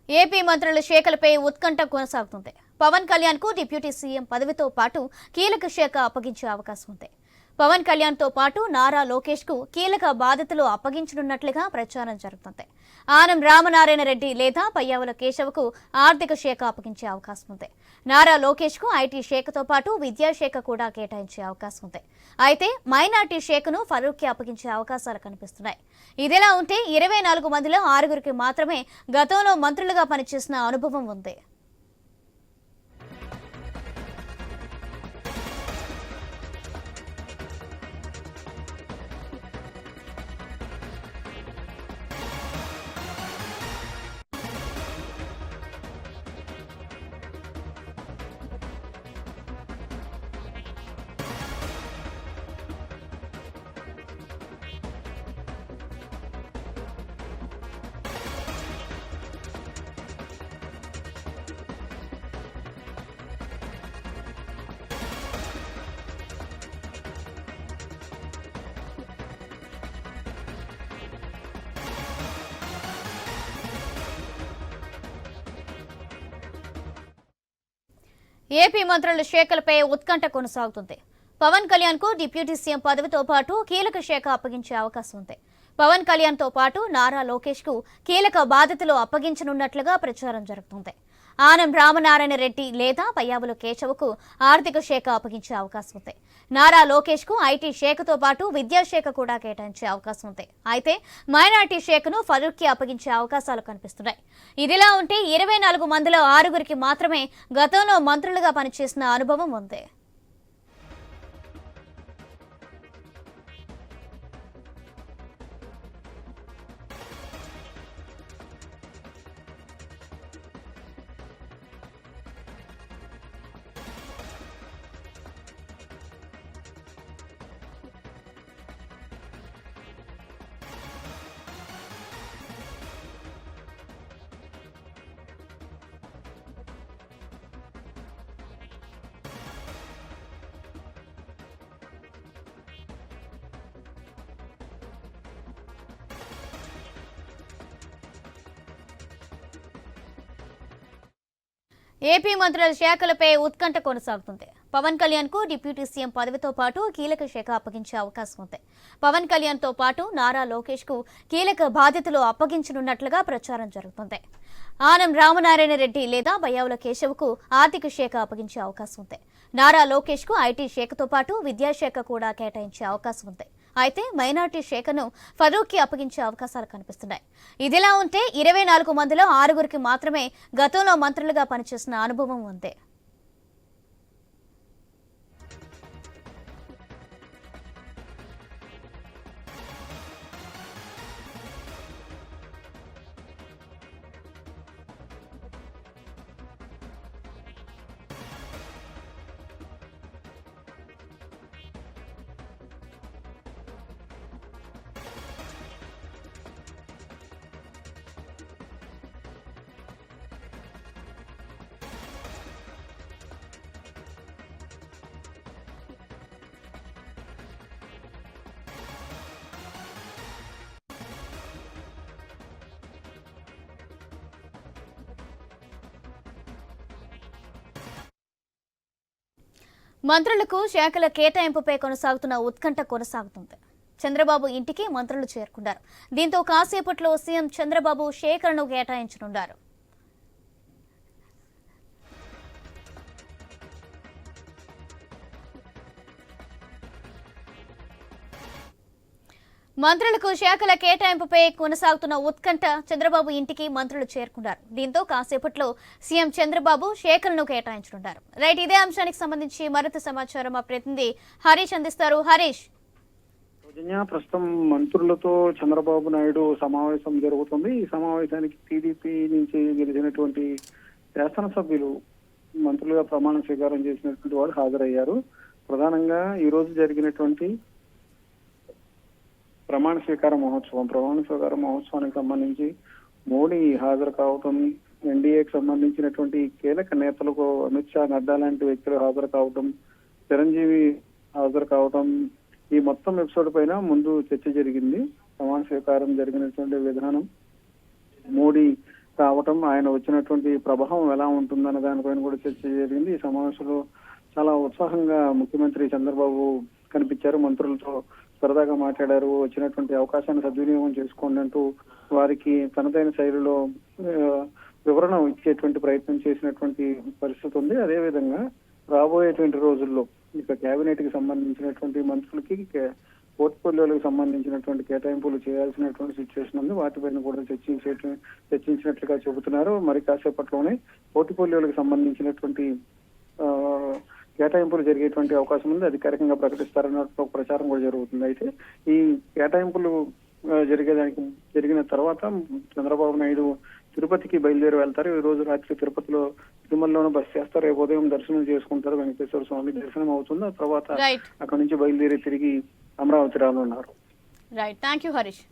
AP మంత్రుల శాఖలపై ఉత్కంఠ కొనసాగుతుంది. పవన్ కళ్యాణ్ కు డిప్యూటీ సీఎం పదవితో పాటు కీలక శాఖ అప్పగించే అవకాశం ఉంది. పవన్ కళ్యాణ్ తో పాటు నారా లోకేష్ కు కీలక బాధ్యతలు అప్పగించనున్నట్లుగా ప్రచారం జరుగుతుంది. ఆనం రామనారాయణ రెడ్డి లేదా పయ్యావుల కేశవకు ఆర్థిక శాఖ అప్పగించే అవకాశం ఉంది. నారా లోకేష్ కు ఐటీ శాఖతో పాటు విద్యాశాఖ కూడా కేటాయించే అవకాశం ఉంది. అయితే మైనార్టీ శాఖను ఫరూక్ కి అప్పగించే అవకాశాలు కనిపిస్తున్నాయి. ఇదిలా ఉంటే 24 మందిలో 6గురికి మాత్రమే గతంలో మంత్రులుగా పనిచేసిన అనుభవం ఉంది. ఏపీ మంత్రుల శాఖలపై ఉత్కంఠ కొనసాగుతుంది. పవన్ కళ్యాణ్ కు డిప్యూటీ సీఎం పదవితో పాటు కీలక శాఖ అప్పగించే అవకాశం ఉంది. పవన్ కళ్యాణ్ తో పాటు నారా లోకేష్ కు కీలక బాధ్యతలు అప్పగించనున్నట్లుగా ప్రచారం జరుగుతుంది. ఆనం రామనారాయణ రెడ్డి లేదా పయ్యావుల కేశవకు ఆర్థిక శాఖ అప్పగించే అవకాశం ఉంది. నారా లోకేష్ కు ఐటీ శాఖతో పాటు విద్యాశాఖ కూడా కేటాయించే అవకాశం ఉంది. అయితే మైనార్టీ శాఖను ఫరూక్ కి అప్పగించే అవకాశాలు కనిపిస్తున్నాయి. ఇదిలా ఉంటే 24 మందిలో 6గురికి మాత్రమే గతంలో మంత్రులుగా పనిచేసిన అనుభవం ఉంది. ఏపీ మంత్రుల శాఖలపై ఉత్కంఠ కొనసాగుతుంది. పవన్ కళ్యాణ్ కు డిప్యూటీ సీఎం పదవితో పాటు కీలక శాఖ అప్పగించే అవకాశం ఉంది. పవన్ కళ్యాణ్ తో పాటు నారా లోకేష్ కు కీలక బాధ్యతలు అప్పగించనున్నట్లుగా ప్రచారం జరుగుతుంది. ఆనం రామనారాయణ రెడ్డి లేదా పయ్యావుల కేశవకు ఆర్థిక శాఖ అప్పగించే అవకాశం ఉంది. నారా లోకేష్ కు ఐటీ శాఖతో పాటు విద్యాశాఖ కూడా కేటాయించే అవకాశం ఉంది. అయితే మైనార్టీ శాఖను ఫరూక్ కి అప్పగించే అవకాశాలు కనిపిస్తున్నాయి. ఇదిలా ఉంటే 24 మందిలో 6గురికి మాత్రమే గతంలో మంత్రులుగా పనిచేసిన అనుభవం ఉంది. మంత్రులకు శాఖల కేటాయింపుపై కొనసాగుతున్న ఉత్కంఠ కొనసాగుతుంది. చంద్రబాబు ఇంటికి మంత్రులు చేరుకున్నారు. దీంతో కాసేపట్లో సీఎం చంద్రబాబు శాఖలను కేటాయించనున్నారు. మంత్రులకు శాఖల కేటాయింపుపై కొనసాగుతున్న ఉత్కంఠ చంద్రబాబు ఇంటికి మంత్రులు చేరుకున్నారు. దీంతో కాసేపట్లో సీఎం చంద్రబాబు శాఖలను కేటాయించనున్నారు. రైట్, ఇదే అంశానికి సంబంధించి మరింత సమాచారం మా ప్రతినిధి హరీష్ అందిస్తారు. హరీష్, ప్రస్తుతం మంత్రులతో చంద్రబాబు నాయుడు సమావేశం జరుగుతుంది. ఈ సమావేశానికి టీడీపీ నుంచి గెలిచినటువంటి శాసనసభ్యులు మంత్రులుగా ప్రమాణ స్వీకారం చేసినటువంటి వారు హాజరయ్యారు. ప్రధానంగా ఈ రోజు జరిగినటువంటి ప్రమాణ స్వీకార మహోత్సవానికి సంబంధించి మోడీ హాజరు కావటం, ఎన్డీఏకి సంబంధించినటువంటి కీలక నేతలకు అమిత్ షా, నడ్డా లాంటి వ్యక్తులు హాజరు కావటం, చిరంజీవి హాజరు కావటం, ఈ మొత్తం ఎపిసోడ్ పైన ముందు చర్చ జరిగింది. ప్రమాణ స్వీకారం జరిగినటువంటి విధానం, మోడీ రావటం, ఆయన వచ్చినటువంటి ప్రభావం ఎలా ఉంటుందన్న దానిపైన కూడా చర్చ జరిగింది. ఈ సమావేశంలో చాలా ఉత్సాహంగా ముఖ్యమంత్రి చంద్రబాబు కనిపించారు. మంత్రులతో సరదాగా మాట్లాడారు. వచ్చినటువంటి అవకాశాన్ని సద్వినియోగం చేసుకోండి అంటూ వారికి తనదైన శైలిలో వివరణ ఇచ్చేటువంటి ప్రయత్నం చేసినటువంటి పరిస్థితి ఉంది. అదేవిధంగా రాబోయేటువంటి రోజుల్లో ఇక కేబినెట్ కి సంబంధించినటువంటి మంత్రులకి పోర్ట్ఫోలియోలకు సంబంధించినటువంటి కేటాయింపులు చేయాల్సినటువంటి సిచ్యువేషన్ ఉంది. వాటిపైన కూడా చర్చించినట్లుగా చెబుతున్నారు. మరి కాసేపట్లోనే పోర్ట్ఫోలియోలకు సంబంధించినటువంటి కేటాయింపులు జరిగేటువంటి అవకాశం ఉంది. అధికారికంగా ప్రకటిస్తారన్నట్టు ప్రచారం కూడా జరుగుతుంది. అయితే ఈ కేటాయింపులు జరిగిన తర్వాత చంద్రబాబు నాయుడు తిరుపతికి బయలుదేరి వెళ్తారు. ఈ రోజు రాత్రి తిరుమలలోనూ బస చేస్తారు. రేపు ఉదయం దర్శనం చేసుకుంటారు. వెంకటేశ్వర స్వామి దర్శనం అవుతుంది. ఆ తర్వాత అక్కడ నుంచి బయలుదేరి తిరిగి అమరావతి రానున్నారు. Right, thank you Harish.